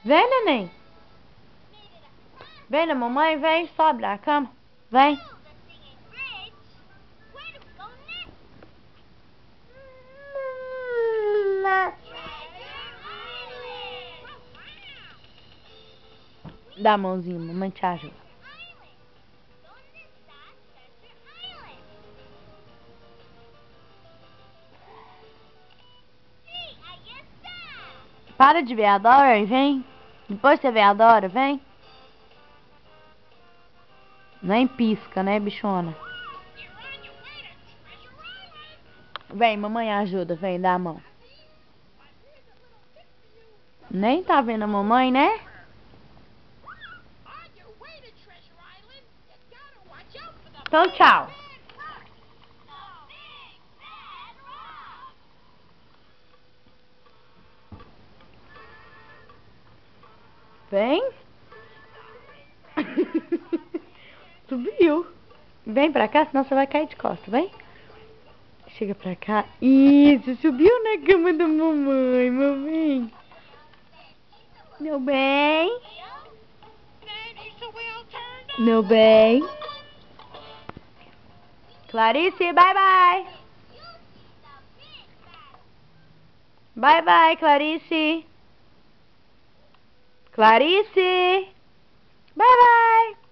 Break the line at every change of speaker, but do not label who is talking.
Vem, neném. Vem na mamãe, vem. Sobe da cama. Vem. Dá a mãozinha, mamãe te ajuda. Para de ver a Dora e vem. Depois você vê a Dora, vem. Nem pisca, né, bichona? Vem, mamãe ajuda, vem, dá a mão. Nem tá vendo a mamãe, né? Então, tchau. Vem. Subiu. Vem pra cá, senão você vai cair de costas, vem. Chega pra cá. Isso, subiu na cama da mamãe, mamãe. Meu bem. Meu bem. Clarice, bye bye. Bye bye, Clarice. Clarice. Bye bye.